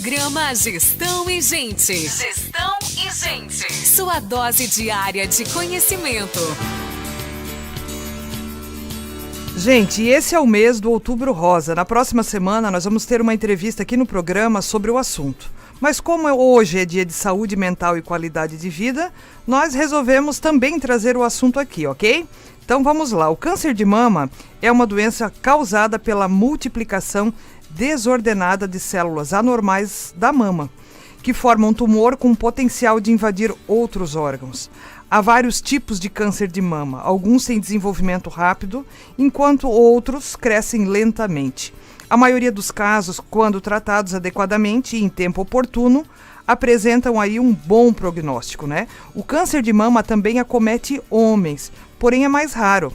Programa Gestão e Gente. Gestão e Gente. Sua dose diária de conhecimento. Gente, esse é o mês do Outubro Rosa. Na próxima semana nós vamos ter uma entrevista aqui no programa sobre o assunto. Mas como hoje é dia de saúde mental e qualidade de vida, nós resolvemos também trazer o assunto aqui, ok? Então vamos lá. O câncer de mama é uma doença causada pela multiplicação desordenada de células anormais da mama, que formam um tumor com potencial de invadir outros órgãos. Há vários tipos de câncer de mama, alguns têm desenvolvimento rápido, enquanto outros crescem lentamente. A maioria dos casos, quando tratados adequadamente e em tempo oportuno, apresentam aí um bom prognóstico, né? O câncer de mama também acomete homens, porém é mais raro.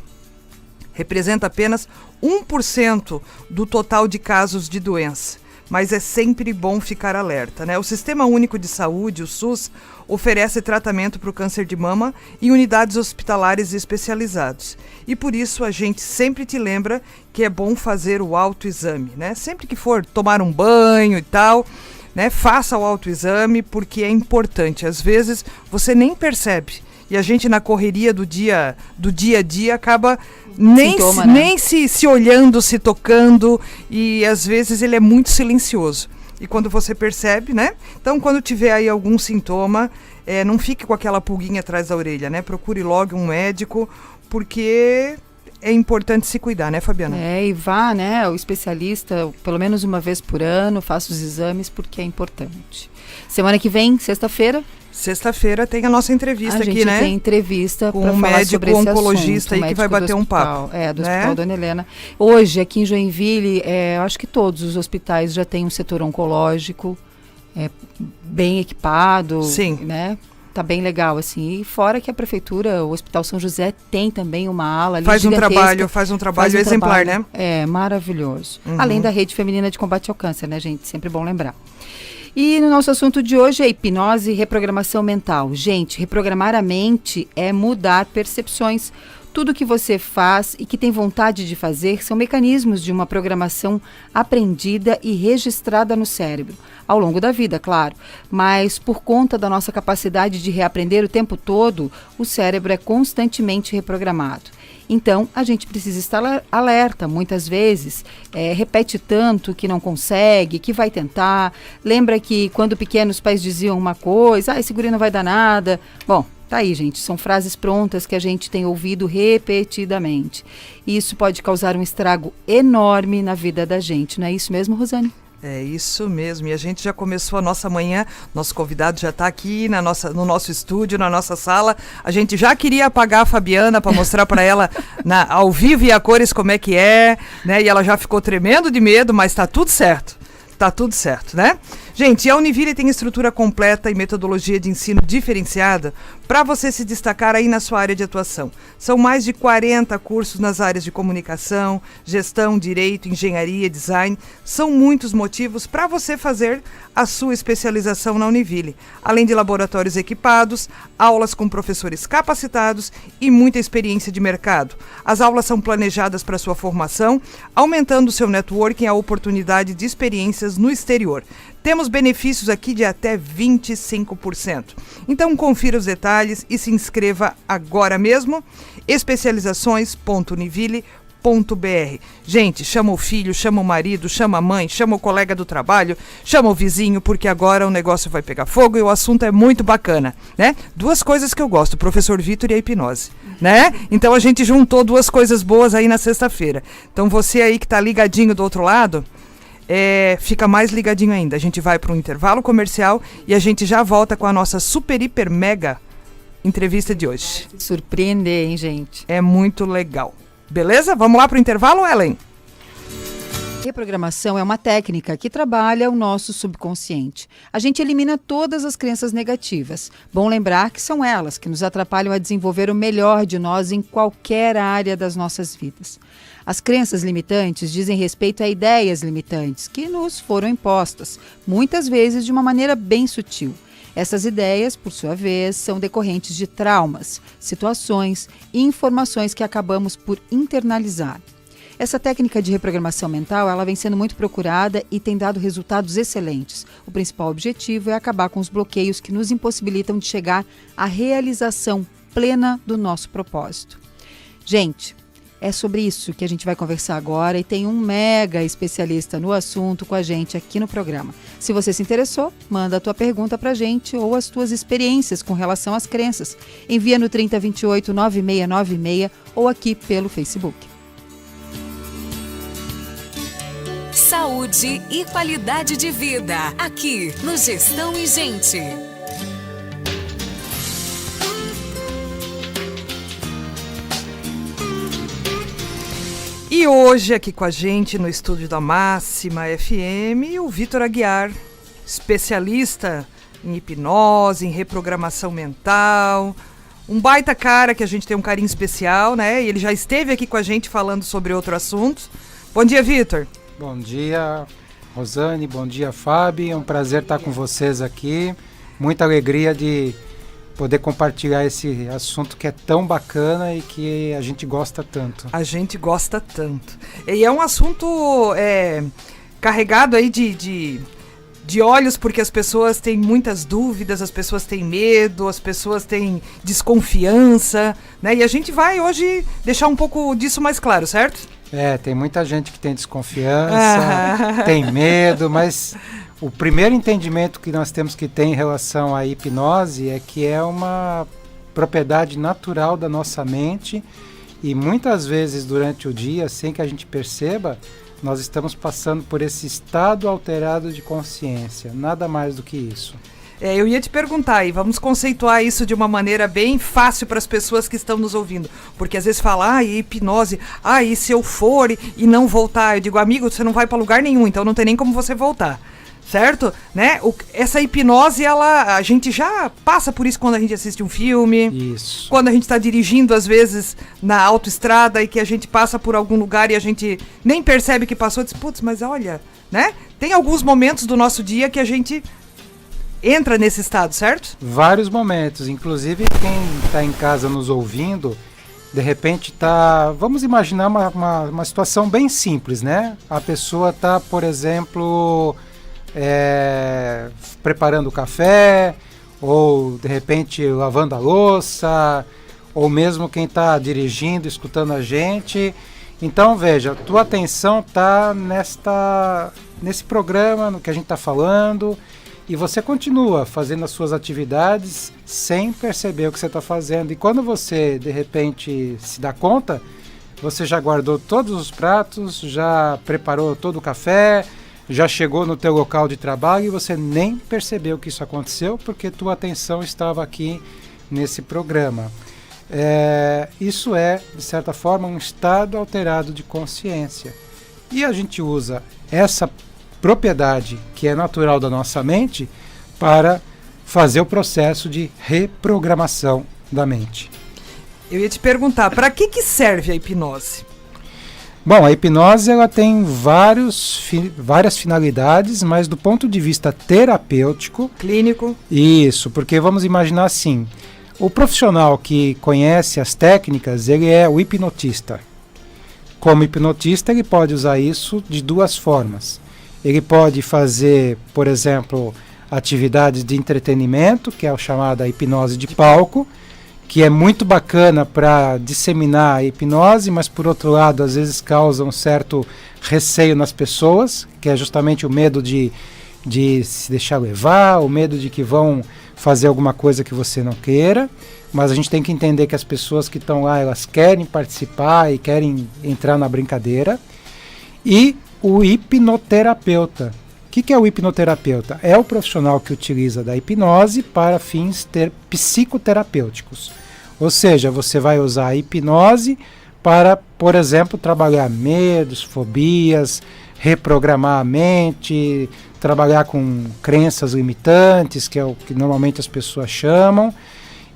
Representa apenas 1% do total de casos de doença, mas é sempre bom ficar alerta, né? O Sistema Único de Saúde, o SUS, oferece tratamento para o câncer de mama em unidades hospitalares especializadas. E por isso a gente sempre te lembra que é bom fazer o autoexame, né? Sempre que for tomar um banho e tal, né? Faça o autoexame porque é importante. Às vezes você nem percebe. E a gente na correria do dia a dia acaba nem se olhando, se tocando, e às vezes ele é muito silencioso. E quando você percebe, né? Então quando tiver aí algum sintoma, não fique com aquela pulguinha atrás da orelha, né? Procure logo um médico, porque é importante se cuidar, né, Fabiana? E vá, né, o especialista, pelo menos uma vez por ano, faça os exames, porque é importante. Semana que vem, Sexta-feira tem a nossa entrevista aqui, né? A gente tem entrevista com um médico oncologista aí que vai bater um papo. Do Hospital Dona Helena. Hoje, aqui em Joinville, acho que todos os hospitais já têm um setor oncológico bem equipado. Sim. Né? Tá bem legal, assim. E fora que a prefeitura, o Hospital São José, tem também uma ala ali faz um trabalho exemplar, né? É, maravilhoso. Uhum. Além da Rede Feminina de Combate ao Câncer, né, gente? Sempre bom lembrar. E no nosso assunto de hoje é hipnose e reprogramação mental. Gente, reprogramar a mente é mudar percepções. Tudo que você faz e que tem vontade de fazer são mecanismos de uma programação aprendida e registrada no cérebro. Ao longo da vida, claro. Mas por conta da nossa capacidade de reaprender o tempo todo, o cérebro é constantemente reprogramado. Então, a gente precisa estar alerta, muitas vezes, repete tanto que não consegue, que vai tentar. Lembra que quando pequenos os pais diziam uma coisa, esse guri não vai dar nada. Bom, tá aí, gente, são frases prontas que a gente tem ouvido repetidamente. Isso pode causar um estrago enorme na vida da gente, não é isso mesmo, Rosane? É isso mesmo, e a gente já começou a nossa manhã, nosso convidado já está aqui no nosso estúdio, na nossa sala. A gente já queria apagar a Fabiana para mostrar para ela ao vivo e a cores como é que é, né? E ela já ficou tremendo de medo, mas está tudo certo. Tá tudo certo, né? Gente, a Univille tem estrutura completa e metodologia de ensino diferenciada para você se destacar aí na sua área de atuação. São mais de 40 cursos nas áreas de comunicação, gestão, direito, engenharia, design. São muitos motivos para você fazer a sua especialização na Univille. Além de laboratórios equipados, aulas com professores capacitados e muita experiência de mercado. As aulas são planejadas para sua formação, aumentando o seu networking e a oportunidade de experiências no exterior. Temos benefícios aqui de até 25%. Então confira os detalhes e se inscreva agora mesmo. Especializações.univille.br. Gente, chama o filho, chama o marido, chama a mãe, chama o colega do trabalho, chama o vizinho, porque agora o negócio vai pegar fogo e o assunto é muito bacana, né? Duas coisas que eu gosto, o professor Vitor e a hipnose, né? Então a gente juntou duas coisas boas aí na sexta-feira. Então você aí que tá ligadinho do outro lado, fica mais ligadinho ainda. A gente vai para um intervalo comercial e a gente já volta com a nossa super, hiper, mega entrevista de hoje. Surpreender, hein, gente? É muito legal. Beleza? Vamos lá para o intervalo, Ellen? Reprogramação é uma técnica que trabalha o nosso subconsciente. A gente elimina todas as crenças negativas. Bom lembrar que são elas que nos atrapalham a desenvolver o melhor de nós em qualquer área das nossas vidas. As crenças limitantes dizem respeito a ideias limitantes que nos foram impostas, muitas vezes de uma maneira bem sutil. Essas ideias, por sua vez, são decorrentes de traumas, situações e informações que acabamos por internalizar. Essa técnica de reprogramação mental, ela vem sendo muito procurada e tem dado resultados excelentes. O principal objetivo é acabar com os bloqueios que nos impossibilitam de chegar à realização plena do nosso propósito. Gente, é sobre isso que a gente vai conversar agora e tem um mega especialista no assunto com a gente aqui no programa. Se você se interessou, manda a tua pergunta pra gente ou as tuas experiências com relação às crenças. Envia no 3028-9696 ou aqui pelo Facebook. Saúde e qualidade de vida, aqui no Gestão e Gente. E hoje aqui com a gente no estúdio da Máxima FM, o Vitor Aguiar, especialista em hipnose, em reprogramação mental, um baita cara que a gente tem um carinho especial, né? E ele já esteve aqui com a gente falando sobre outro assunto. Bom dia, Vitor. Bom dia, Rosane, bom dia, Fábio. É um prazer estar com vocês aqui. Muita alegria de poder compartilhar esse assunto que é tão bacana e que a gente gosta tanto. A gente gosta tanto. E é um assunto carregado aí de olhos, porque as pessoas têm muitas dúvidas, as pessoas têm medo, as pessoas têm desconfiança, né? E a gente vai hoje deixar um pouco disso mais claro, certo? Tem muita gente que tem desconfiança, tem medo, mas o primeiro entendimento que nós temos que ter em relação à hipnose é que é uma propriedade natural da nossa mente e muitas vezes durante o dia, sem que a gente perceba, nós estamos passando por esse estado alterado de consciência, nada mais do que isso. Eu ia te perguntar, e vamos conceituar isso de uma maneira bem fácil para as pessoas que estão nos ouvindo, porque às vezes fala, hipnose, e se eu for e não voltar? Eu digo, amigo, você não vai para lugar nenhum, então não tem nem como você voltar. Certo? Né? Essa hipnose, a gente já passa por isso quando a gente assiste um filme. Isso. Quando a gente está dirigindo, às vezes, na autoestrada e que a gente passa por algum lugar e a gente nem percebe que passou. Diz, putz, mas olha, né? Tem alguns momentos do nosso dia que a gente entra nesse estado, certo? Vários momentos. Inclusive, quem está em casa nos ouvindo, de repente vamos imaginar uma situação bem simples, né? A pessoa está, por exemplo, preparando o café, ou de repente lavando a louça, ou mesmo quem está dirigindo, escutando a gente. Então veja, tua atenção está nesse programa, no que a gente está falando, e você continua fazendo as suas atividades sem perceber o que você está fazendo. E quando você de repente se dá conta, você já guardou todos os pratos, já preparou todo o café, já chegou no teu local de trabalho e você nem percebeu que isso aconteceu porque tua atenção estava aqui nesse programa. Isso é, de certa forma, um estado alterado de consciência. E a gente usa essa propriedade que é natural da nossa mente para fazer o processo de reprogramação da mente. Eu ia te perguntar, para que serve a hipnose? Bom, a hipnose ela tem várias finalidades, mas do ponto de vista terapêutico... Clínico. Isso, porque vamos imaginar assim, o profissional que conhece as técnicas, ele é o hipnotista. Como hipnotista, ele pode usar isso de duas formas. Ele pode fazer, por exemplo, atividades de entretenimento, que é a chamada hipnose de palco, que é muito bacana para disseminar a hipnose, mas por outro lado às vezes causa um certo receio nas pessoas, que é justamente o medo de se deixar levar, o medo de que vão fazer alguma coisa que você não queira, mas a gente tem que entender que as pessoas que estão lá, elas querem participar e querem entrar na brincadeira. E o hipnoterapeuta. O que é o hipnoterapeuta? É o profissional que utiliza da hipnose para fins psicoterapêuticos. Ou seja, você vai usar a hipnose para, por exemplo, trabalhar medos, fobias, reprogramar a mente, trabalhar com crenças limitantes, que é o que normalmente as pessoas chamam.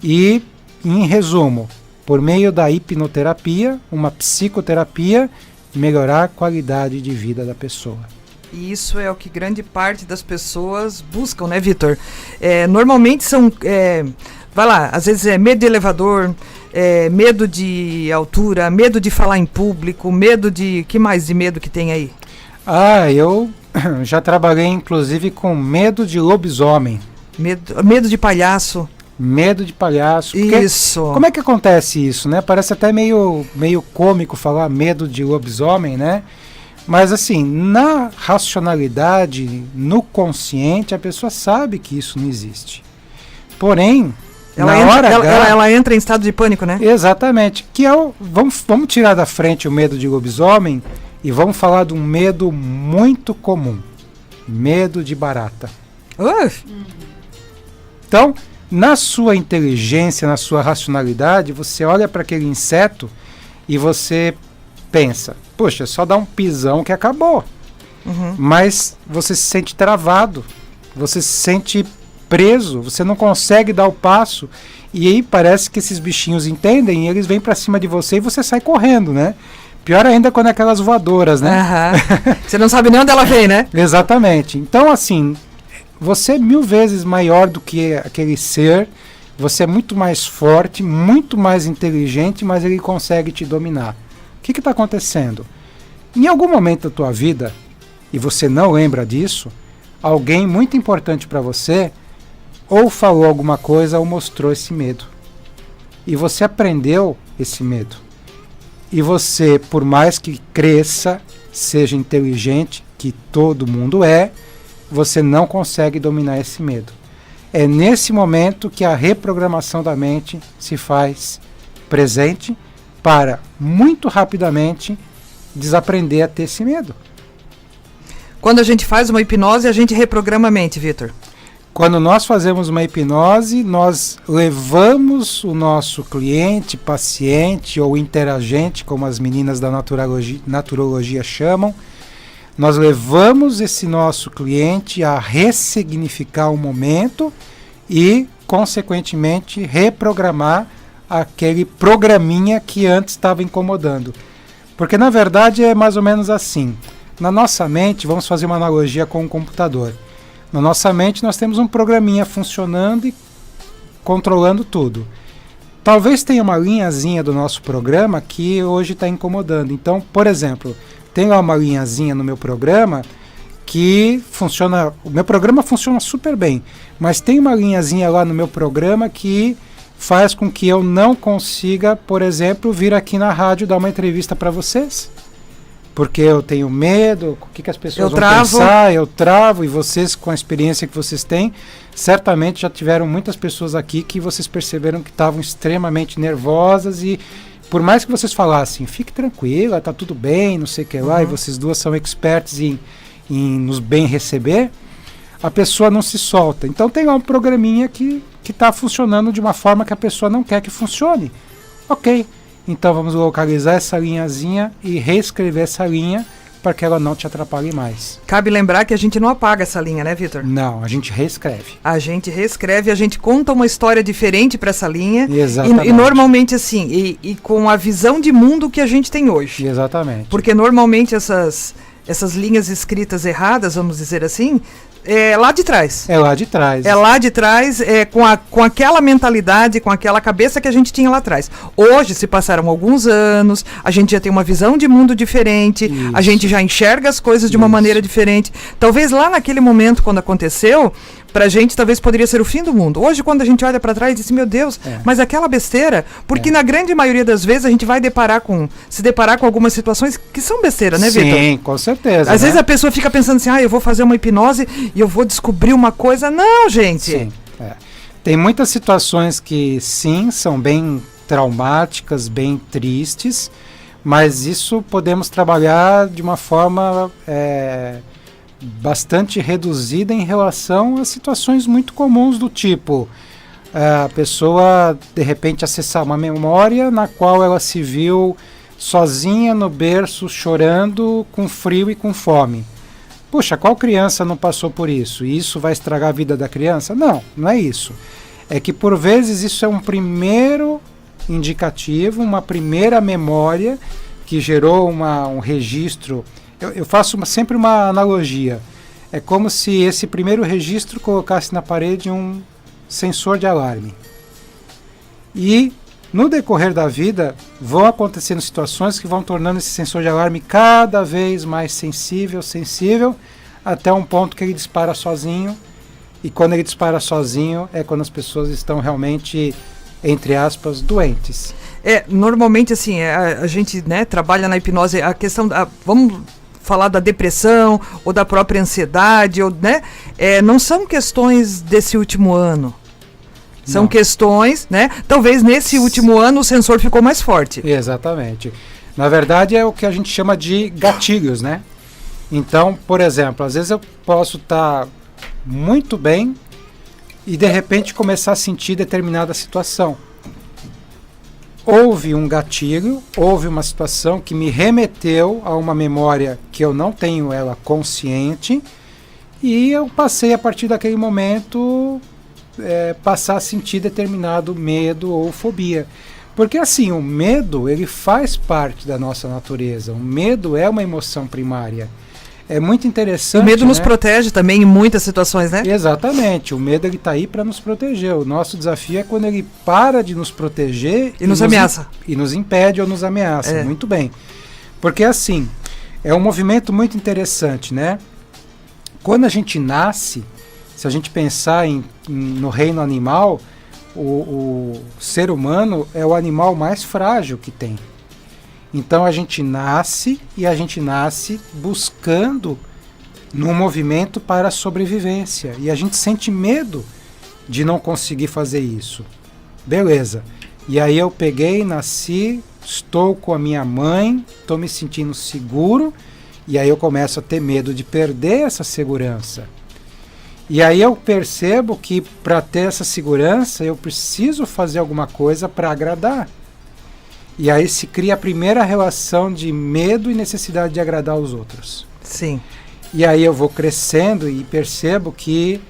E, em resumo, por meio da hipnoterapia, uma psicoterapia, melhorar a qualidade de vida da pessoa. E isso é o que grande parte das pessoas buscam, né, Vitor? Normalmente são, vai lá, às vezes é medo de elevador, medo de altura, medo de falar em público, medo de... Que mais de medo que tem aí? Eu já trabalhei, inclusive, com medo de lobisomem. Medo de palhaço. Medo de palhaço. Isso. Como é que acontece isso, né? Parece até meio cômico falar medo de lobisomem, né? Mas assim, na racionalidade, no consciente, a pessoa sabe que isso não existe. Porém, ela entra em estado de pânico, né? Exatamente. Vamos tirar da frente o medo de lobisomem e vamos falar de um medo muito comum. Medo de barata. Então, na sua inteligência, na sua racionalidade, você olha para aquele inseto e você pensa, poxa, só dá um pisão que acabou. Mas você se sente travado, você se sente preso, você não consegue dar o passo, e aí parece que esses bichinhos entendem e eles vêm para cima de você e você sai correndo, né? Pior ainda quando é aquelas voadoras, né? Você não sabe nem onde ela vem, né? Exatamente. Então, assim, você é 1000 vezes maior do que aquele ser, você é muito mais forte, muito mais inteligente, mas ele consegue te dominar. O que está acontecendo? Em algum momento da tua vida, e você não lembra disso, alguém muito importante para você ou falou alguma coisa ou mostrou esse medo. E você aprendeu esse medo. E você, por mais que cresça, seja inteligente, que todo mundo é, você não consegue dominar esse medo. É nesse momento que a reprogramação da mente se faz presente para, muito rapidamente, desaprender a ter esse medo. Quando a gente faz uma hipnose, a gente reprograma a mente, Vitor. Quando nós fazemos uma hipnose, nós levamos o nosso cliente, paciente ou interagente, como as meninas da naturologia chamam, nós levamos esse nosso cliente a ressignificar o momento e, consequentemente, reprogramar aquele programinha que antes estava incomodando. Porque, na verdade, é mais ou menos assim. Na nossa mente, vamos fazer uma analogia com um computador. Na nossa mente, nós temos um programinha funcionando e controlando tudo. Talvez tenha uma linhazinha do nosso programa que hoje está incomodando. Então, por exemplo, tem lá uma linhazinha no meu programa que funciona... O meu programa funciona super bem, mas tem uma linhazinha lá no meu programa que faz com que eu não consiga, por exemplo, vir aqui na rádio dar uma entrevista para vocês. Porque eu tenho medo, o que as pessoas vão pensar, eu travo, e vocês, com a experiência que vocês têm, certamente já tiveram muitas pessoas aqui que vocês perceberam que estavam extremamente nervosas e, por mais que vocês falassem, fique tranquila, tá tudo bem, não sei o que lá, e vocês duas são experts em nos bem receber, a pessoa não se solta. Então tem lá um programinha que está funcionando de uma forma que a pessoa não quer que funcione. Ok. Então vamos localizar essa linhazinha e reescrever essa linha para que ela não te atrapalhe mais. Cabe lembrar que a gente não apaga essa linha, né, Vitor? Não, a gente reescreve. A gente reescreve, a gente conta uma história diferente para essa linha. Exatamente. E normalmente assim, e com a visão de mundo que a gente tem hoje. Exatamente. Porque normalmente essas linhas escritas erradas, vamos dizer assim, é lá de trás. É lá de trás. É lá de trás, com aquela mentalidade, com aquela cabeça que a gente tinha lá atrás. Hoje, se passaram alguns anos, a gente já tem uma visão de mundo diferente, Isso. A gente já enxerga as coisas de uma maneira diferente. Talvez lá naquele momento, quando aconteceu, pra gente talvez poderia ser o fim do mundo. Hoje, quando a gente olha pra trás e diz, meu Deus, mas aquela besteira, porque na grande maioria das vezes a gente vai se deparar com algumas situações que são besteira, né, Vitor? Sim, com certeza. Às vezes a pessoa fica pensando assim, eu vou fazer uma hipnose e eu vou descobrir uma coisa. Não, gente. Sim, Tem muitas situações que, sim, são bem traumáticas, bem tristes, mas isso podemos trabalhar de uma forma bastante reduzida em relação a situações muito comuns do tipo a pessoa de repente acessar uma memória na qual ela se viu sozinha no berço chorando com frio e com fome. Puxa, qual criança não passou por isso? E isso vai estragar a vida da criança? Não, não é isso. É que por vezes isso é um primeiro indicativo, uma primeira memória que gerou um registro. Eu faço sempre uma analogia. É como se esse primeiro registro colocasse na parede um sensor de alarme. E no decorrer da vida, vão acontecendo situações que vão tornando esse sensor de alarme cada vez mais sensível, até um ponto que ele dispara sozinho. E quando ele dispara sozinho, é quando as pessoas estão realmente, entre aspas, doentes. Normalmente, assim, a gente, né, trabalha na hipnose, a questão vamos falar da depressão, ou da própria ansiedade, ou, né, não são questões desse último ano. São questões, né? Talvez nesse último ano o sensor ficou mais forte. Exatamente. Na verdade é o que a gente chama de gatilhos, né? Então, por exemplo, às vezes eu posso estar muito bem e de repente começar a sentir determinada situação. Houve um gatilho, houve uma situação que me remeteu a uma memória que eu não tenho ela consciente e eu passei a partir daquele momento passar a sentir determinado medo ou fobia. Porque assim, o medo, ele faz parte da nossa natureza. O medo é uma emoção primária. É muito interessante. O medo, né? Nos protege também em muitas situações, né? Exatamente. O medo, ele está aí para nos proteger. O nosso desafio é quando ele para de nos proteger e nos ameaça. E nos impede ou nos ameaça. Muito bem. Porque assim, é um movimento muito interessante, né? Quando a gente nasce, se a gente pensar no reino animal, o ser humano é o animal mais frágil que tem. Então a gente nasce e a gente nasce buscando num movimento para a sobrevivência. E a gente sente medo de não conseguir fazer isso. Beleza. E aí eu peguei, nasci, estou com a minha mãe, estou me sentindo seguro, e aí eu começo a ter medo de perder essa segurança. E aí eu percebo que para ter essa segurança eu preciso fazer alguma coisa para agradar. E aí se cria a primeira relação de medo e necessidade de agradar os outros. Sim. E aí eu vou crescendo e percebo que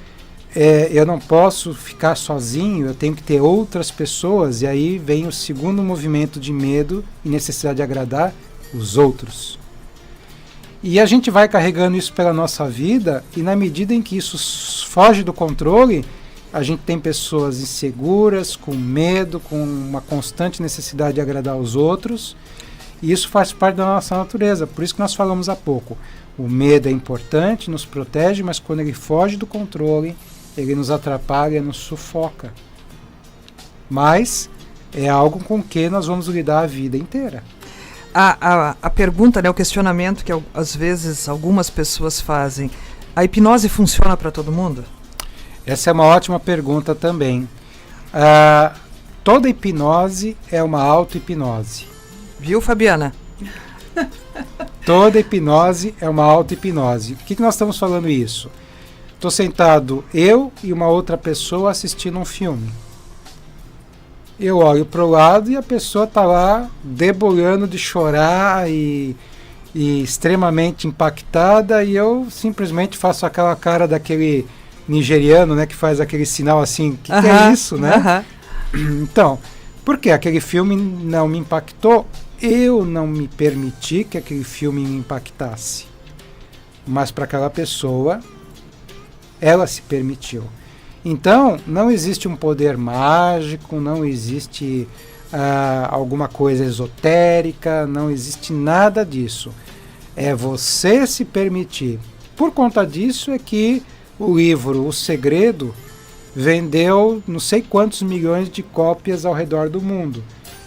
eu não posso ficar sozinho, eu tenho que ter outras pessoas. E aí vem o segundo movimento de medo e necessidade de agradar os outros. E a gente vai carregando isso pela nossa vida, e na medida em que isso foge do controle, a gente tem pessoas inseguras, com medo, com uma constante necessidade de agradar os outros, e isso faz parte da nossa natureza. Por isso que nós falamos há pouco. O medo é importante, nos protege, mas quando ele foge do controle, ele nos atrapalha, nos sufoca. Mas é algo com que nós vamos lidar a vida inteira. A pergunta, né, o questionamento que às vezes algumas pessoas fazem, a hipnose funciona para todo mundo? Essa é uma ótima pergunta também. Toda hipnose é uma auto-hipnose. Viu, Fabiana? Toda hipnose é uma auto-hipnose. O que nós estamos falando isso? Estou sentado eu e uma outra pessoa assistindo um filme. Eu olho para o lado e a pessoa está lá debulhando de chorar e extremamente impactada, e eu simplesmente faço aquela cara daquele nigeriano, né, que faz aquele sinal assim, que é isso, né? Então, porque aquele filme não me impactou, eu não me permiti que aquele filme me impactasse. Mas para aquela pessoa, ela se permitiu. Então, não existe um poder mágico, não existe alguma coisa esotérica, não existe nada disso. É você se permitir. Por conta disso é que o livro O Segredo vendeu não sei quantos milhões de cópias ao redor do mundo.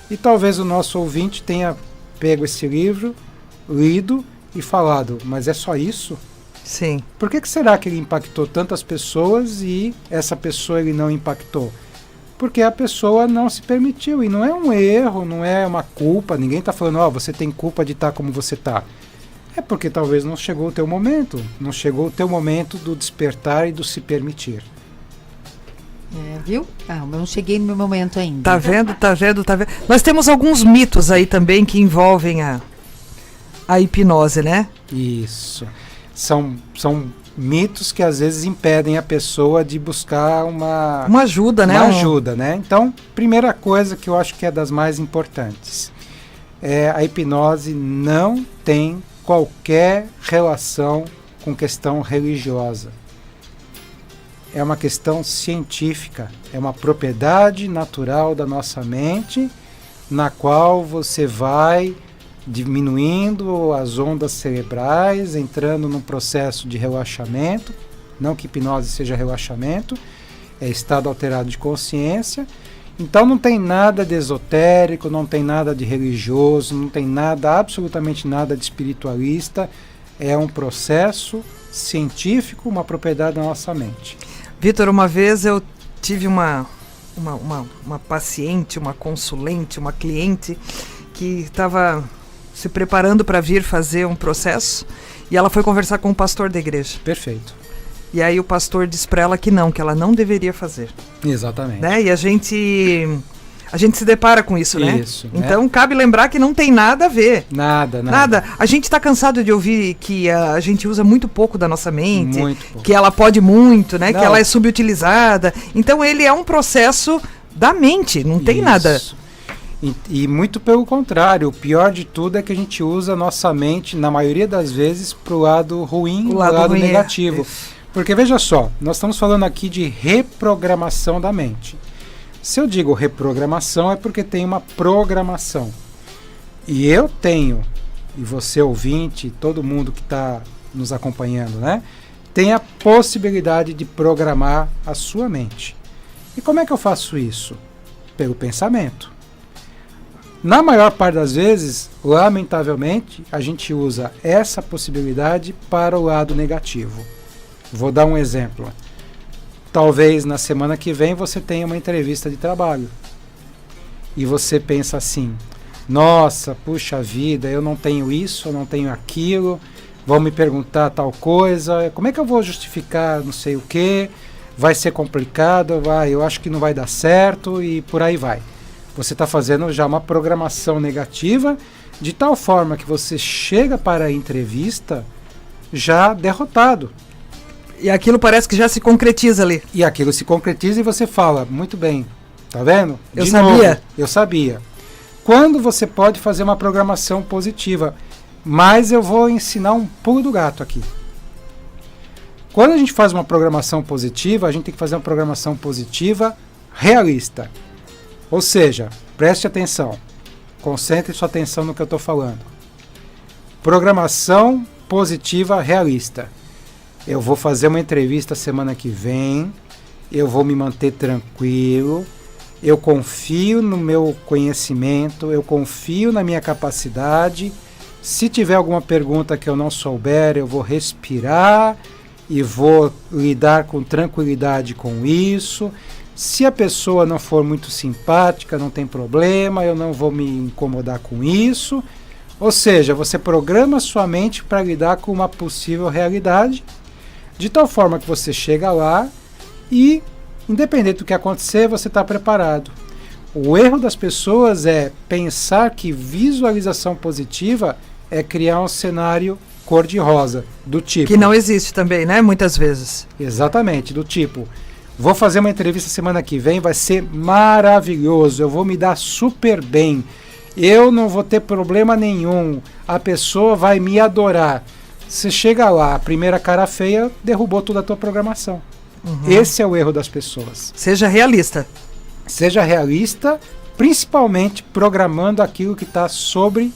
E talvez o nosso ouvinte tenha pego esse livro, lido e falado, mas é só isso? Sim. Por que será que ele impactou tantas pessoas e essa pessoa ele não impactou? Porque a pessoa não se permitiu. E não é um erro, não é uma culpa. Ninguém está falando, você tem culpa de estar como você está. É porque talvez não chegou o teu momento. Não chegou o teu momento do despertar e do se permitir. Viu? Eu não cheguei no meu momento ainda. Tá vendo? Nós temos alguns mitos aí também que envolvem a hipnose, né? Isso. São mitos que às vezes impedem a pessoa de buscar uma ajuda, né? Uma ajuda, né? Então, primeira coisa que eu acho que é das mais importantes, a hipnose não tem qualquer relação com questão religiosa. é uma questão científica, é uma propriedade natural da nossa mente, na qual você vai diminuindo as ondas cerebrais, entrando num processo de relaxamento, não que hipnose seja relaxamento, é estado alterado de consciência. Então não tem nada de esotérico, não tem nada de religioso, não tem nada, absolutamente nada de espiritualista, é um processo científico, uma propriedade da nossa mente. Vitor, uma vez eu tive uma paciente, uma consulente, uma cliente que estava se preparando para vir fazer um processo e ela foi conversar com o pastor da igreja. Perfeito. E aí o pastor disse para ela que ela não deveria fazer. Exatamente. Né? E a gente se depara com isso, né? Isso, né? Então cabe lembrar que não tem nada a ver. Nada. A gente está cansado de ouvir que a gente usa muito pouco da nossa mente, Muito pouco. que ela pode muito, né? Não. Que ela é subutilizada. Então ele é um processo da mente, não tem nada. E muito pelo contrário, o pior de tudo é que a gente usa a nossa mente, na maioria das vezes, para o lado ruim, o lado negativo. Porque veja só, nós estamos falando aqui de reprogramação da mente. Se eu digo reprogramação é porque tem uma programação. E eu tenho, e você ouvinte, todo mundo que está nos acompanhando, né, tem a possibilidade de programar a sua mente. E como é que eu faço isso? Pelo pensamento. Na maior parte das vezes, lamentavelmente, a gente usa essa possibilidade para o lado negativo. Vou dar um exemplo. Talvez na semana que vem você tenha uma entrevista de trabalho. E você pensa assim, nossa, puxa vida, eu não tenho isso, eu não tenho aquilo, vão me perguntar tal coisa, como é que eu vou justificar não sei o quê, vai ser complicado, eu acho que não vai dar certo e por aí vai. Você está fazendo já uma programação negativa, de tal forma que você chega para a entrevista já derrotado. E aquilo parece que já se concretiza ali. E aquilo se concretiza e você fala, muito bem, tá vendo? Eu sabia. Novo, eu sabia. Quando você pode fazer uma programação positiva? Mas eu vou ensinar um pulo do gato aqui. Quando a gente faz uma programação positiva, a gente tem que fazer uma programação positiva realista. Ou seja, preste atenção, concentre sua atenção no que eu estou falando. Programação positiva realista. Eu vou fazer uma entrevista semana que vem, eu vou me manter tranquilo, eu confio no meu conhecimento, eu confio na minha capacidade. Se tiver alguma pergunta que eu não souber, eu vou respirar e vou lidar com tranquilidade com isso. Se a pessoa não for muito simpática, não tem problema, eu não vou me incomodar com isso. Ou seja, você programa sua mente para lidar com uma possível realidade, de tal forma que você chega lá e, independente do que acontecer, você está preparado. O erro das pessoas é pensar que visualização positiva é criar um cenário cor-de-rosa, do tipo... Que não existe também, né? Muitas vezes. Exatamente, do tipo... Vou fazer uma entrevista semana que vem, vai ser maravilhoso, eu vou me dar super bem, eu não vou ter problema nenhum, a pessoa vai me adorar. Você chega lá, a primeira cara feia derrubou toda a tua programação. Esse é o erro das pessoas. Seja realista. Seja realista, principalmente programando aquilo que está sob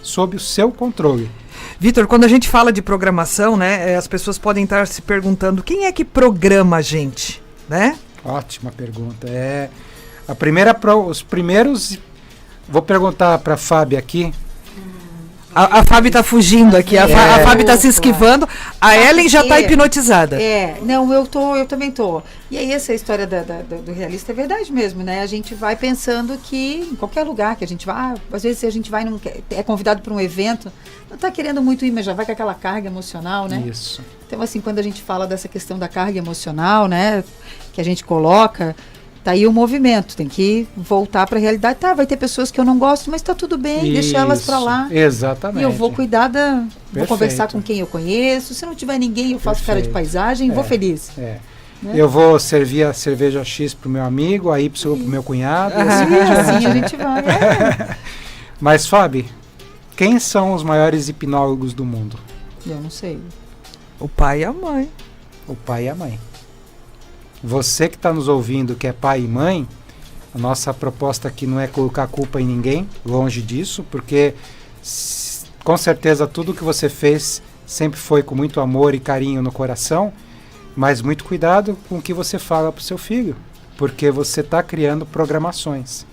o seu controle. Vitor, quando a gente fala de programação, né, as pessoas podem estar se perguntando quem é que programa a gente, né? Ótima pergunta. Os primeiros... Vou perguntar para a Fábia aqui. A Fábia está fugindo aqui, a Fábia está se esquivando, a Ellen já está hipnotizada. Não, eu também tô. E aí essa história do realista é verdade mesmo, né? A gente vai pensando que em qualquer lugar que a gente vai, às vezes a gente vai é convidado para um evento, não está querendo muito ir, mas já vai com aquela carga emocional, né? Isso. Então assim, quando a gente fala dessa questão da carga emocional, né, que a gente coloca, tá aí o movimento, tem que voltar para a realidade. Tá, vai ter pessoas que eu não gosto, mas tá tudo bem, deixa elas para lá. Exatamente. E eu vou cuidar vou conversar com quem eu conheço. Se não tiver ninguém, eu faço cara de paisagem e vou feliz. Né? Eu vou servir a cerveja X pro meu amigo, a Y pro meu cunhado. Assim a gente vai. Mas, Fábio, quem são os maiores hipnólogos do mundo? Eu não sei. O pai e a mãe. O pai e a mãe. você que está nos ouvindo, que é pai e mãe, a nossa proposta aqui não é colocar culpa em ninguém, longe disso, porque com certeza tudo que você fez sempre foi com muito amor e carinho no coração, mas muito cuidado com o que você fala para o seu filho, porque você está criando programações.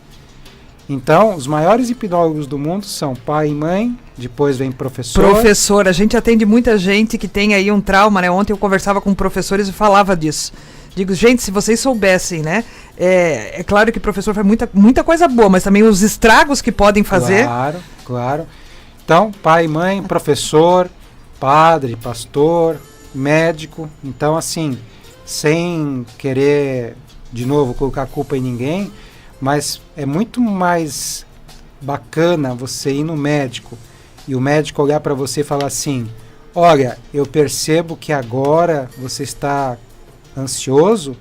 Então, os maiores hipnólogos do mundo são pai e mãe, depois vem professor. Professor, a gente atende muita gente que tem aí um trauma, né? Ontem eu conversava com professores e falava disso. Digo, gente, se vocês soubessem, né? É claro que o professor faz muita coisa boa, mas também os estragos que podem fazer. Claro, claro. Então, pai, mãe, professor, padre, pastor, médico. Então, assim, sem querer, de novo, colocar a culpa em ninguém, mas é muito mais bacana você ir no médico e o médico olhar para você e falar assim: olha, eu percebo que agora você está ansioso,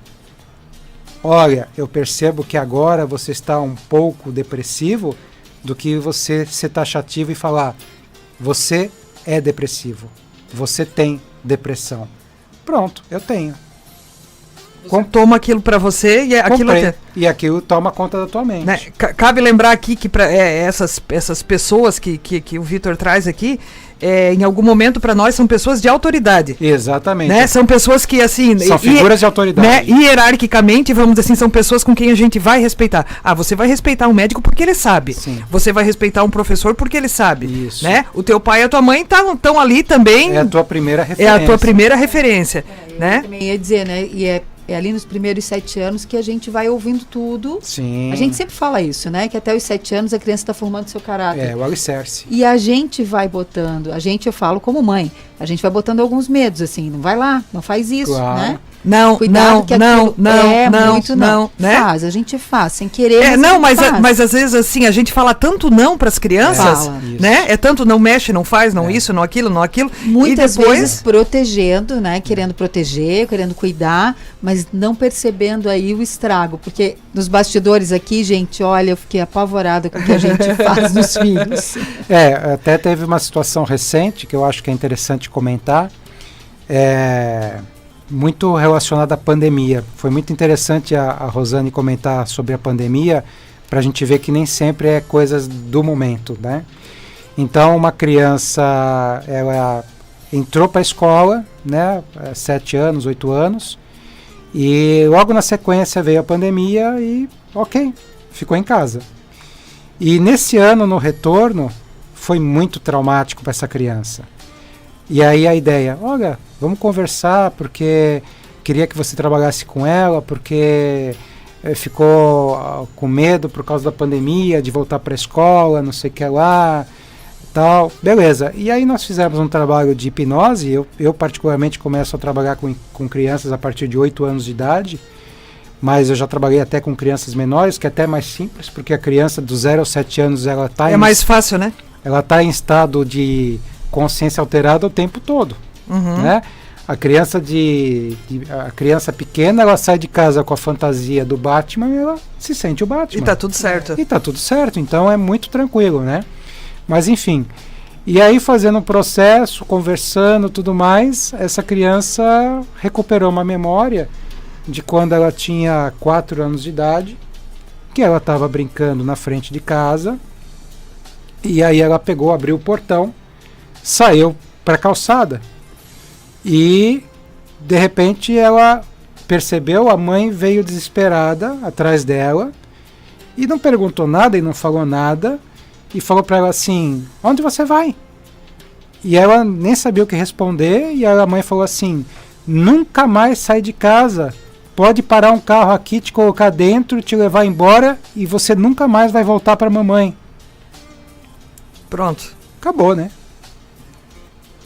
olha, eu percebo que agora você está um pouco depressivo, do que você ser taxativo e falar: você é depressivo, você tem depressão. Pronto, eu tenho. Toma aquilo pra você e aquilo e aquilo toma conta da tua mente. Né? Cabe lembrar aqui que essas pessoas que o Vitor traz aqui, em algum momento para nós são pessoas de autoridade. Exatamente. Né? São pessoas que assim são figuras de autoridade. Né? Hierarquicamente, vamos dizer assim, são pessoas com quem a gente vai respeitar. Você vai respeitar um médico porque ele sabe. Sim. Você vai respeitar um professor porque ele sabe. Isso. Né? O teu pai e a tua mãe estão ali também. É a tua primeira referência. É a tua primeira referência. Né? Eu também ia dizer, né? E é ali nos primeiros 7 anos que a gente vai ouvindo tudo. Sim. A gente sempre fala isso, né? Que até os 7 anos a criança está formando seu caráter. O alicerce. E a gente vai botando, eu falo como mãe, a gente vai botando alguns medos, assim, não vai lá, não faz isso, claro. né? Não, cuidado não, né? Faz, a gente faz, sem querer. Mas às vezes assim, a gente fala tanto não para as crianças, né? É tanto não mexe, não faz, não isso, não aquilo, não aquilo. Muitas vezes protegendo, né? Querendo proteger, querendo cuidar, mas não percebendo aí o estrago. Porque nos bastidores aqui, gente, olha, eu fiquei apavorada com o que a gente faz nos filhos. Até teve uma situação recente que eu acho que é interessante comentar. Muito relacionada à pandemia. Foi muito interessante a Rosane comentar sobre a pandemia, para a gente ver que nem sempre é coisas do momento, né? Então, uma criança, ela entrou para a escola, né? 7 anos, 8 anos, e logo na sequência veio a pandemia e, ficou em casa. E nesse ano, no retorno, foi muito traumático para essa criança. E aí a ideia, olha, vamos conversar porque queria que você trabalhasse com ela, porque ficou com medo por causa da pandemia, de voltar para a escola, não sei o que lá, tal. Beleza. E aí nós fizemos um trabalho de hipnose. Eu particularmente começo a trabalhar com crianças a partir de 8 anos de idade, mas eu já trabalhei até com crianças menores, que é até mais simples, porque a criança dos 0 aos 7 anos, ela está mais fácil, né? Ela está em estado de consciência alterada o tempo todo, né? A criança a criança pequena, ela sai de casa com a fantasia do Batman e ela se sente o Batman. E tá tudo certo. Então é muito tranquilo, né? Mas enfim, e aí fazendo um processo, conversando, tudo mais, essa criança recuperou uma memória de quando ela tinha 4 anos de idade, que ela estava brincando na frente de casa, e aí ela abriu o portão, saiu para a calçada e de repente ela percebeu, a mãe veio desesperada atrás dela e não perguntou nada e não falou nada e falou para ela assim: onde você vai? E ela nem sabia o que responder, e a mãe falou assim: nunca mais sai de casa, pode parar um carro aqui, te colocar dentro, te levar embora e você nunca mais vai voltar para a mamãe. Pronto. Acabou, né?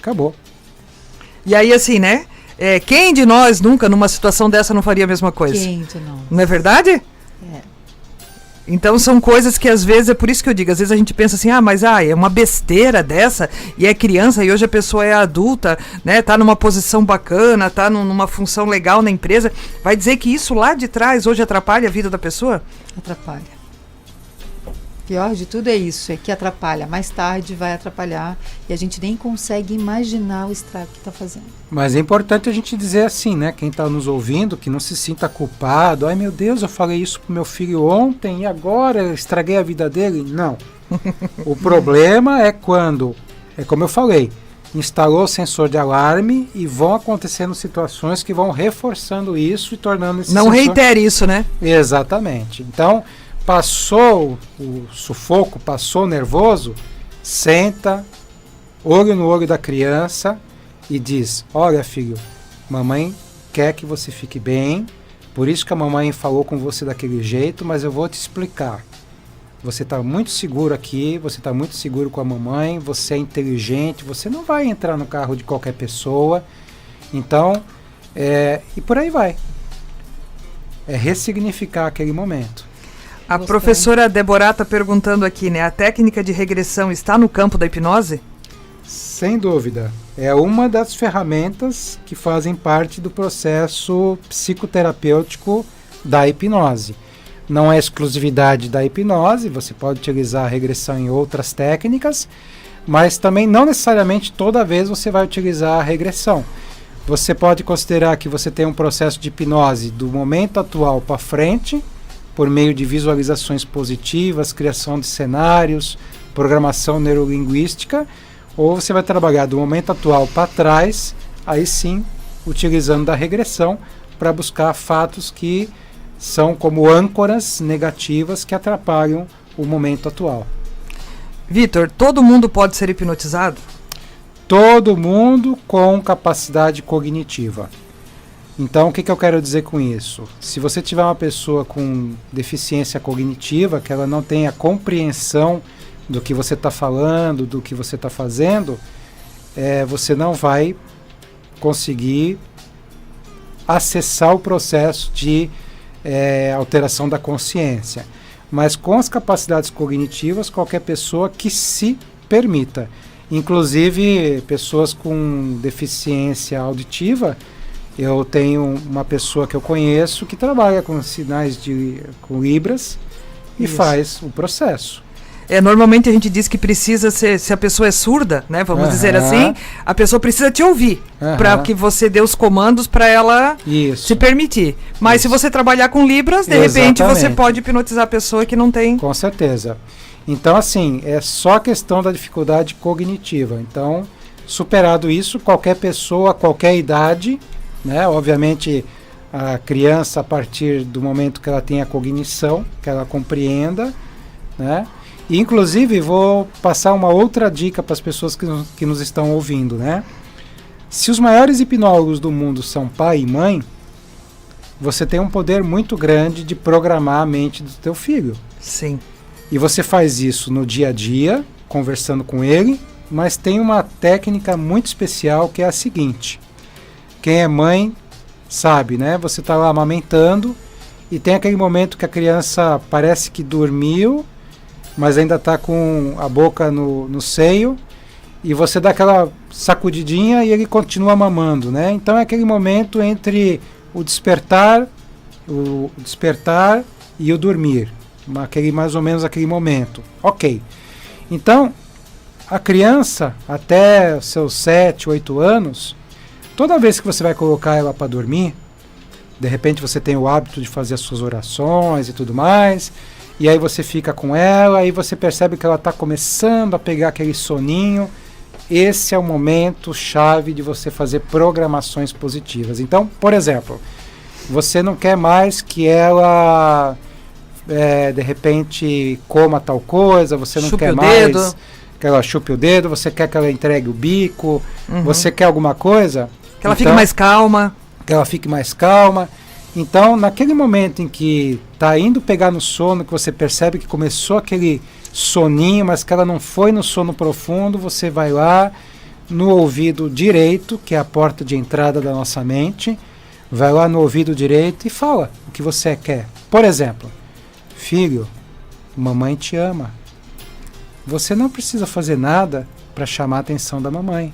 Acabou. E aí, assim, né? Quem de nós nunca, numa situação dessa, não faria a mesma coisa? Quem de nós? Não é verdade? Então são coisas que às vezes, é por isso que eu digo, às vezes a gente pensa assim, mas é uma besteira dessa, e é criança, e hoje a pessoa é adulta, né? Tá numa posição bacana, tá numa função legal na empresa. Vai dizer que isso lá de trás hoje atrapalha a vida da pessoa? Atrapalha. Pior de tudo é isso, é que atrapalha. Mais tarde vai atrapalhar e a gente nem consegue imaginar o estrago que está fazendo. Mas é importante a gente dizer assim, né? Quem está nos ouvindo, que não se sinta culpado. Ai, meu Deus, eu falei isso pro meu filho ontem e agora eu estraguei a vida dele. Não. O problema é quando, é como eu falei, instalou o sensor de alarme e vão acontecendo situações que vão reforçando isso e tornando esse Não sensor... reitere isso, né? Exatamente. Então, passou o sufoco, passou o nervoso, senta, olho no olho da criança e diz: olha, filho, mamãe quer que você fique bem, por isso que a mamãe falou com você daquele jeito, mas eu vou te explicar. Você está muito seguro aqui, você está muito seguro com a mamãe, você é inteligente, você não vai entrar no carro de qualquer pessoa. Então, e por aí vai. É ressignificar aquele momento. A professora Deborah está perguntando aqui, né? A técnica de regressão está no campo da hipnose? Sem dúvida. É uma das ferramentas que fazem parte do processo psicoterapêutico da hipnose. Não é exclusividade da hipnose, você pode utilizar a regressão em outras técnicas, mas também não necessariamente toda vez você vai utilizar a regressão. Você pode considerar que você tem um processo de hipnose do momento atual para frente, por meio de visualizações positivas, criação de cenários, programação neurolinguística, ou você vai trabalhar do momento atual para trás, aí sim, utilizando da regressão para buscar fatos que são como âncoras negativas que atrapalham o momento atual. Vitor, todo mundo pode ser hipnotizado? Todo mundo com capacidade cognitiva. Então, o que eu quero dizer com isso? Se você tiver uma pessoa com deficiência cognitiva, que ela não tenha compreensão do que você está falando, do que você está fazendo, você não vai conseguir acessar o processo de alteração da consciência. Mas com as capacidades cognitivas, qualquer pessoa que se permita, inclusive pessoas com deficiência auditiva. Eu tenho uma pessoa que eu conheço que trabalha com sinais com libras e faz o processo. Normalmente a gente diz que precisa ser, se a pessoa é surda, né, vamos dizer assim, a pessoa precisa te ouvir para que você dê os comandos para ela se permitir. Mas se você trabalhar com libras, de repente você pode hipnotizar a pessoa que não tem. Com certeza. Então, assim, é só questão da dificuldade cognitiva. Então, superado isso, qualquer pessoa, qualquer idade, né? Obviamente, a criança, a partir do momento que ela tem a cognição, que ela compreenda, né? E, inclusive, vou passar uma outra dica para as pessoas que nos estão ouvindo, né? Se os maiores hipnólogos do mundo são pai e mãe, você tem um poder muito grande de programar a mente do teu filho. Sim. E você faz isso no dia a dia, conversando com ele, mas tem uma técnica muito especial que é a seguinte. Quem é mãe sabe, né? Você está lá amamentando e tem aquele momento que a criança parece que dormiu, mas ainda está com a boca no seio, e você dá aquela sacudidinha e ele continua mamando, né? Então é aquele momento entre o despertar e o dormir, mais ou menos aquele momento. Ok. Então, a criança, até os seus 7, 8 anos, toda vez que você vai colocar ela para dormir, de repente você tem o hábito de fazer as suas orações e tudo mais, e aí você fica com ela, e você percebe que ela está começando a pegar aquele soninho. Esse é o momento chave de você fazer programações positivas. Então, por exemplo, você não quer mais que ela, de repente, coma tal coisa, você não quer mais que ela chupe o dedo, você quer que ela entregue o bico, você quer alguma coisa... Que ela fique mais calma. Que ela fique mais calma. Então, naquele momento em que está indo pegar no sono, que você percebe que começou aquele soninho, mas que ela não foi no sono profundo, você vai lá no ouvido direito, que é a porta de entrada da nossa mente, vai lá no ouvido direito e fala o que você quer. Por exemplo, filho, mamãe te ama. Você não precisa fazer nada para chamar a atenção da mamãe.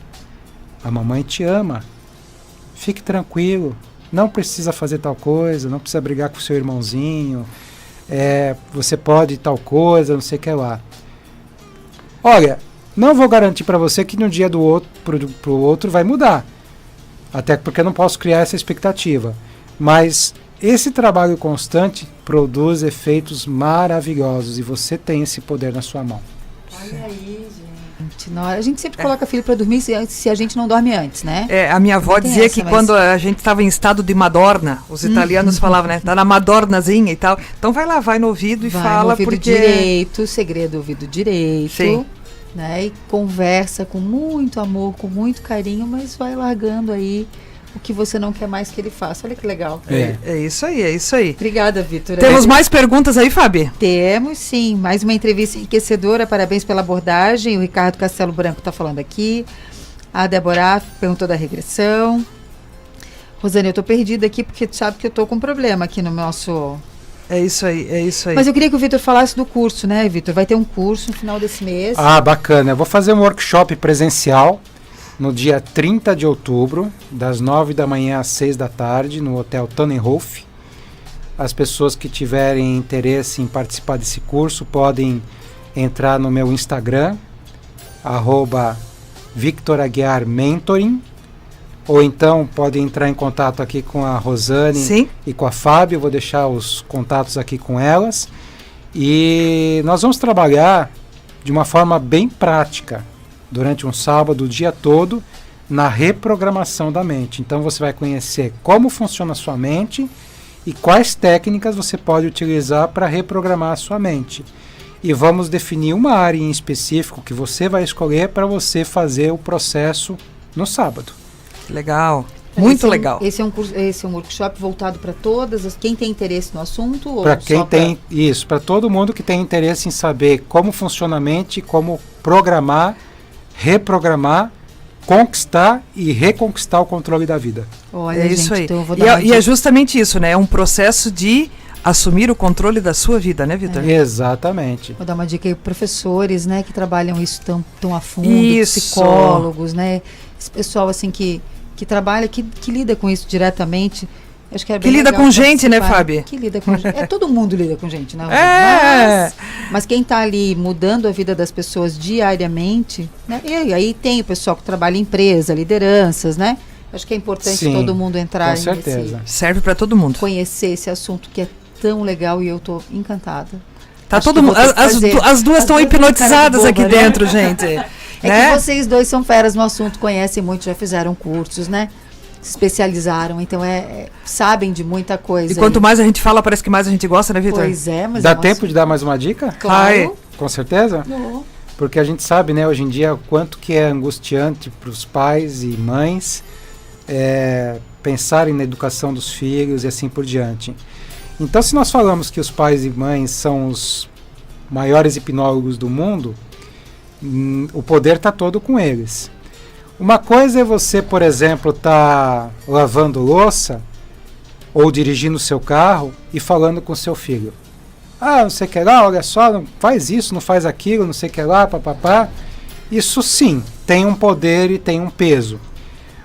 A mamãe te ama. Fique tranquilo. Não precisa fazer tal coisa, não precisa brigar com o seu irmãozinho. você pode tal coisa, não sei o que lá. Olha, não vou garantir para você que de um dia do outro para o outro vai mudar. Até porque eu não posso criar essa expectativa. Mas esse trabalho constante produz efeitos maravilhosos e você tem esse poder na sua mão. Olha aí, gente. A gente sempre coloca filho para dormir se a gente não dorme antes, né? A minha avó dizia que quando a gente estava em estado de Madorna, os italianos falavam, né? Tá na Madornazinha e tal. Então vai no ouvido e fala, no ouvido porque... direito, segredo do ouvido direito. Sim. Né? E conversa com muito amor, com muito carinho, mas vai largando aí o que você não quer mais que ele faça. Olha que legal. É isso aí, é isso aí. Obrigada, Vitor. Temos mais perguntas aí, Fabi? Temos, sim. Mais uma entrevista enriquecedora. Parabéns pela abordagem. O Ricardo Castelo Branco está falando aqui. A Débora perguntou da regressão. Rosane, eu estou perdida aqui porque tu sabe que eu estou com um problema aqui no nosso... É isso aí. Mas eu queria que o Vitor falasse do curso, né, Vitor? Vai ter um curso no final desse mês. Ah, bacana. Eu vou fazer um workshop presencial no dia 30 de outubro, das 9 da manhã às 6 da tarde, no Hotel Tannenhof. As pessoas que tiverem interesse em participar desse curso podem entrar no meu Instagram, @VictorAguiarMentoring, ou então podem entrar em contato aqui com a Rosane Sim. e com a Fábio. Eu vou deixar os contatos aqui com elas. E nós vamos trabalhar de uma forma bem prática durante um sábado, o dia todo, na reprogramação da mente. Então você vai conhecer como funciona a sua mente e quais técnicas você pode utilizar para reprogramar a sua mente. E vamos definir uma área em específico que você vai escolher para você fazer o processo no sábado. Legal. Muito legal. Esse é um workshop voltado para quem tem interesse no assunto? Para quem tem isso, para todo mundo que tem interesse em saber como funciona a mente, como programar, reprogramar, conquistar e reconquistar o controle da vida. Olha, é isso aí. Então eu vou dar e é justamente isso, né? É um processo de assumir o controle da sua vida, né, Vitor? Exatamente. Vou dar uma dica aí, professores, né, que trabalham isso tão a fundo, Isso. psicólogos, né? Esse pessoal assim que trabalha, que lida com isso diretamente. Acho que é bem lida legal com gente, né, participar. Fábio? Que lida com gente. Todo mundo lida com gente, né? Mas quem está ali mudando a vida das pessoas diariamente, né? E aí tem o pessoal que trabalha em empresa, lideranças, né? Acho que é importante todo mundo entrar com certeza. Serve para todo mundo. Conhecer esse assunto que é tão legal e eu tô encantada. Tá todo mundo. As duas estão hipnotizadas aqui boba, dentro, gente. Que vocês dois são feras no assunto, conhecem muito, já fizeram cursos, né? Se especializaram, então sabem de muita coisa. E quanto mais a gente fala, parece que mais a gente gosta, né, Vitor? Pois é, mas... Dá tempo de dar mais uma dica? Claro. Com certeza? Não. Porque a gente sabe, né, hoje em dia, o quanto que é angustiante para os pais e mães pensarem na educação dos filhos e assim por diante. Então, se nós falamos que os pais e mães são os maiores hipnólogos do mundo, o poder está todo com eles. Uma coisa é você, por exemplo, estar lavando louça ou dirigindo o seu carro e falando com seu filho. Ah, não sei o que lá, olha só, não faz isso, não faz aquilo, não sei o que lá, papapá. Isso sim, tem um poder e tem um peso.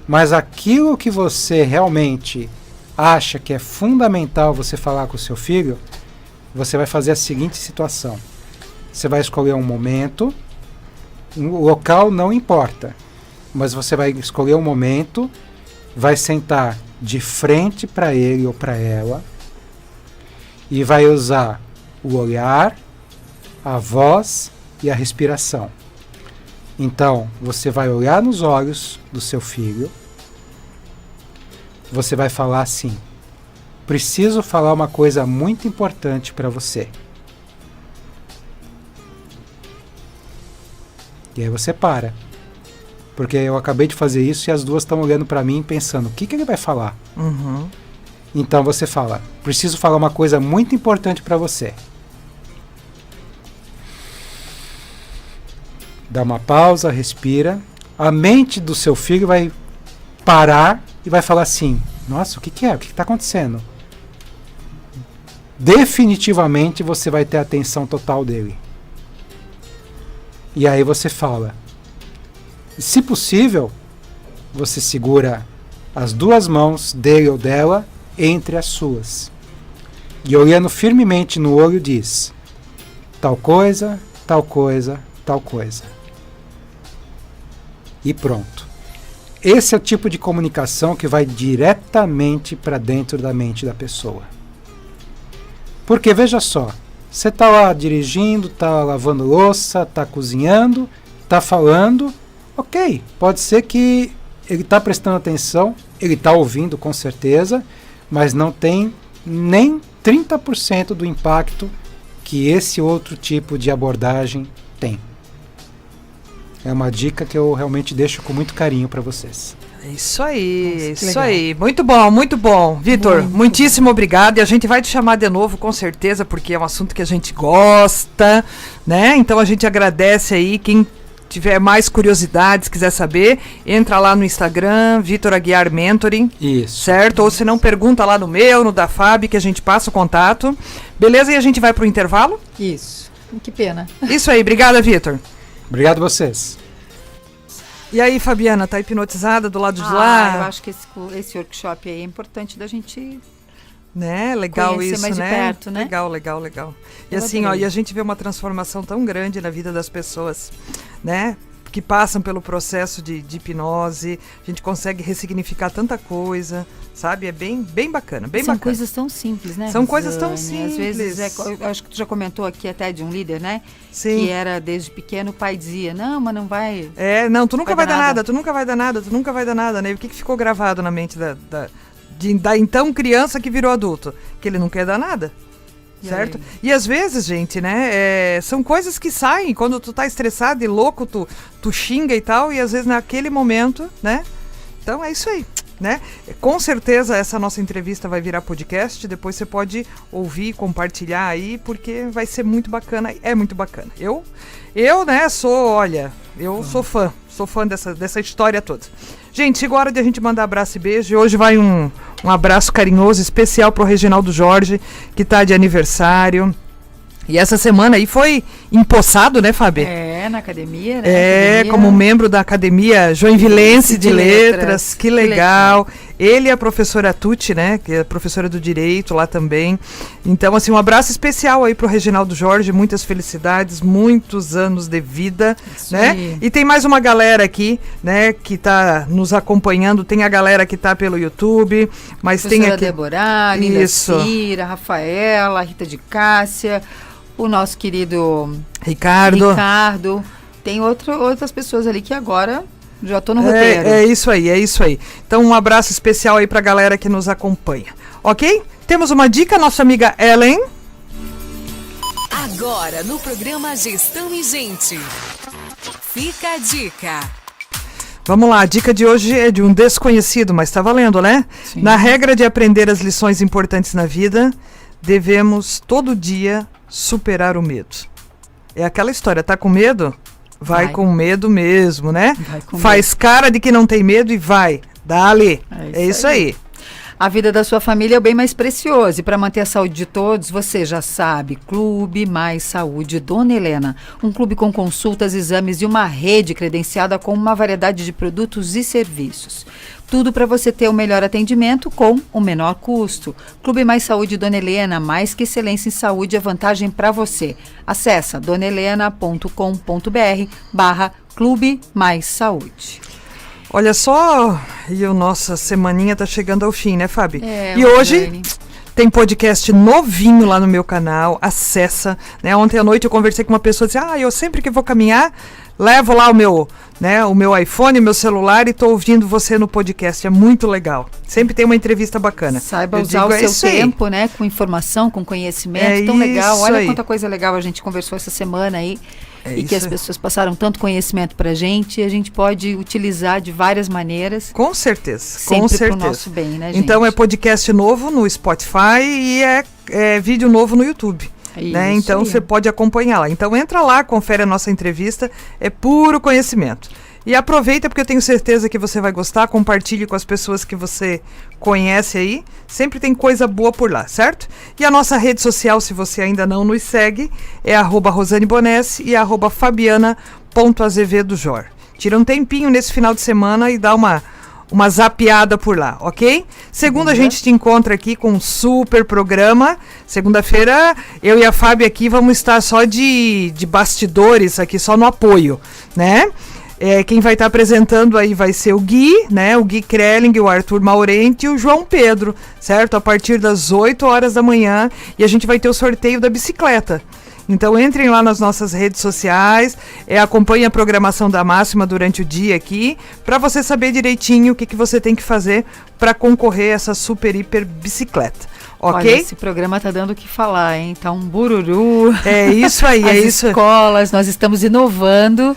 Mas aquilo que você realmente acha que é fundamental você falar com o seu filho, você vai fazer a seguinte situação. Você vai escolher um momento, o local não importa, mas você vai escolher um momento, vai sentar de frente para ele ou para ela e vai usar o olhar, a voz e a respiração. Então, você vai olhar nos olhos do seu filho, você vai falar assim: preciso falar uma coisa muito importante para você. E aí você para. Porque eu acabei de fazer isso e as duas estão olhando para mim pensando, o que ele vai falar? Uhum. Então você fala, preciso falar uma coisa muito importante para você. Dá uma pausa, respira. A mente do seu filho vai parar e vai falar assim, nossa, o que é? O que está acontecendo? Definitivamente você vai ter a atenção total dele. E aí você fala. Se possível, você segura as duas mãos dele ou dela entre as suas. e olhando firmemente no olho diz: tal coisa, tal coisa, tal coisa. E pronto. Esse é o tipo de comunicação que vai diretamente para dentro da mente da pessoa. Porque veja só, você está lá dirigindo, está lavando louça, está cozinhando, está falando, ok, pode ser que ele está prestando atenção, ele está ouvindo com certeza, mas não tem nem 30% do impacto que esse outro tipo de abordagem tem. É uma dica que eu realmente deixo com muito carinho para vocês. Isso aí, Nossa, isso legal. aí. Muito bom, muito bom. Vitor, muitíssimo obrigado. E a gente vai te chamar de novo, com certeza, porque é um assunto que a gente gosta, né? Então a gente agradece aí. Quem tiver mais curiosidades, quiser saber, entra lá no Instagram, Vitor Aguiar Mentoring. Isso. Certo? Ou se não, pergunta lá no meu, no da Fábio, que a gente passa o contato. Beleza? E a gente vai pro intervalo? Isso. Que pena. Isso aí. Obrigada, Vitor. Obrigado a vocês. E aí, Fabiana, tá hipnotizada do lado de lá? Eu acho que esse workshop aí é importante da gente... Né? Legal conhecer isso, mais de né? perto, né? Legal, legal, legal. E Eu assim, ó, adorei. e a gente vê uma transformação tão grande na vida das pessoas, né? Que passam pelo processo de hipnose, a gente consegue ressignificar tanta coisa, sabe? É bem bacana, bem São bacana. coisas tão simples, né? São coisas tão Rosane? Às vezes, simples. eu acho que tu já comentou aqui até de um líder, né? Sim. Que era desde pequeno, o pai dizia, não, mas não vai... É, não, tu nunca vai dar nada. nada, tu nunca vai dar nada, tu nunca vai dar nada, né? E o que ficou gravado na mente da então criança que virou adulto? Que ele não quer dar nada. E Certo? aí? E às vezes, gente, né, são coisas que saem quando tu tá estressado e louco, tu xinga e tal, e às vezes naquele momento, né? Então é isso aí, né? Com certeza essa nossa entrevista vai virar podcast, depois você pode ouvir, compartilhar aí, porque vai ser muito bacana, é muito bacana. Eu né, sou fã dessa história toda. Gente, chegou a hora de a gente mandar abraço e beijo. E hoje vai um abraço carinhoso, especial pro Reginaldo Jorge, que tá de aniversário. E essa semana aí foi empossado, né, Fábio? na academia, né? É, como membro da Academia Joinvilense de Letras. Que legal. Ele e a professora Tucci, né, que é professora do Direito lá também. Então, assim, um abraço especial aí pro Reginaldo Jorge, muitas felicidades, muitos anos de vida, Isso né? aí. E tem mais uma galera aqui, né, que tá nos acompanhando. Tem a galera que tá pelo YouTube, mas tem Professora aqui... Deborah, Linda Isso. Cira, Rafaela, Rita de Cássia, o nosso querido Ricardo. Tem outras pessoas ali que agora já estou no roteiro. É isso aí, é isso aí. Então, um abraço especial aí pra galera que nos acompanha. Ok? Temos uma dica, nossa amiga Ellen. Agora, no programa Gestão e Gente. Fica a dica. Vamos lá, a dica de hoje é de um desconhecido, mas tá valendo, né? Sim. Na regra de aprender as lições importantes na vida, devemos todo dia superar o medo. É aquela história, tá com medo? Vai com medo mesmo, né? Vai com Faz cara de que não tem medo e vai. Dá-lhe. É isso aí. A vida da sua família é o bem mais precioso e para manter a saúde de todos, você já sabe, Clube Mais Saúde Dona Helena. Um clube com consultas, exames e uma rede credenciada com uma variedade de produtos e serviços. Tudo para você ter o melhor atendimento com o menor custo. Clube Mais Saúde Dona Helena, mais que excelência em saúde é vantagem para você. Acesse donahelena.com.br/Clube Mais Saúde. Olha só, e a nossa semaninha tá chegando ao fim, né, Fábio? E Rosane. hoje tem podcast novinho lá no meu canal, acessa, né? Ontem à noite eu conversei com uma pessoa e disse, eu sempre que vou caminhar, levo lá o meu iPhone, meu celular e tô ouvindo você no podcast, é muito legal. Sempre tem uma entrevista bacana. Saiba Eu usar digo, o é isso seu aí. tempo, né? Com informação, com conhecimento, É tão legal. isso Olha aí. quanta coisa legal a gente conversou essa semana aí. É E que as isso aí. pessoas passaram tanto conhecimento pra gente e a gente pode utilizar de várias maneiras. Com certeza, Sempre com pro certeza. nosso bem, né, gente? Então é podcast novo no Spotify e é vídeo novo no YouTube. Né? Isso Então aí. você pode acompanhar lá. Então entra lá, confere a nossa entrevista, é puro conhecimento. E aproveita porque eu tenho certeza que você vai gostar, compartilhe com as pessoas que você conhece aí. Sempre tem coisa boa por lá, certo? E a nossa rede social, se você ainda não nos segue, é @Rosane Bonesse e @Fabiana.azevedojor. Tira um tempinho nesse final de semana e dá uma uma zapeada por lá, ok? Segunda, a gente te encontra aqui com um super programa. Segunda-feira, eu e a Fábio aqui vamos estar só de bastidores aqui, só no apoio, né? Quem vai estar apresentando aí vai ser o Gui, né? O Gui Krelling, o Arthur Maurente e o João Pedro, certo? A partir das 8 horas da manhã, e a gente vai ter o sorteio da bicicleta. Então entrem lá nas nossas redes sociais, acompanhem a programação da Máxima durante o dia aqui, para você saber direitinho o que você tem que fazer para concorrer a essa super, hiper bicicleta. Ok? Olha, esse programa tá dando o que falar, hein? Tá um bururu. É isso aí, é isso. As escolas, nós estamos inovando.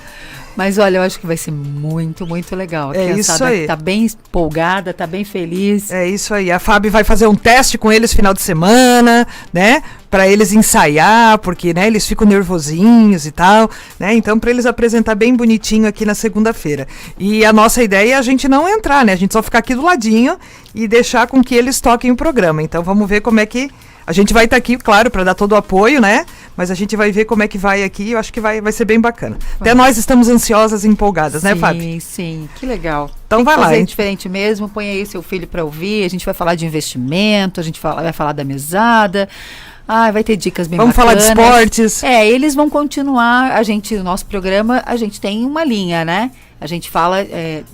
Mas olha, eu acho que vai ser muito, muito legal. A criançada tá bem empolgada, tá bem feliz. É isso aí. A Fábio vai fazer um teste com eles final de semana, né? Para eles ensaiar, porque, né, eles ficam nervosinhos e tal, né? Então, para eles apresentar bem bonitinho aqui na segunda-feira. E a nossa ideia é a gente não entrar, né? A gente só ficar aqui do ladinho e deixar com que eles toquem o programa. Então, vamos ver como é que... A gente vai estar aqui, claro, para dar todo o apoio, né? Mas a gente vai ver como é que vai aqui. Eu acho que vai ser bem bacana. Até nós estamos ansiosas e empolgadas, né, Fábio? Sim, sim. Que legal. Então vai lá. Fazer diferente mesmo. Põe aí seu filho para ouvir. A gente vai falar de investimento, a gente vai falar da mesada. Vai ter dicas bem bacanas. Vamos falar de esportes. Eles vão continuar. O nosso programa, a gente tem uma linha, né? A gente fala,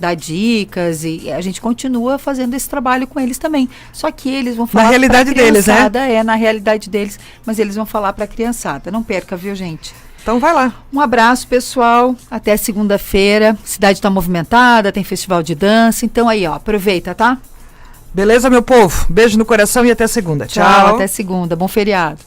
dá dicas e a gente continua fazendo esse trabalho com eles também. Só que eles vão falar na realidade deles, né? Na realidade deles, mas eles vão falar para a criançada. Não perca, viu, gente? Então vai lá. Um abraço, pessoal. Até segunda-feira. A cidade está movimentada, tem festival de dança. Então aí, aproveita, tá? Beleza, meu povo? Beijo no coração e até segunda. Tchau, até segunda. Bom feriado.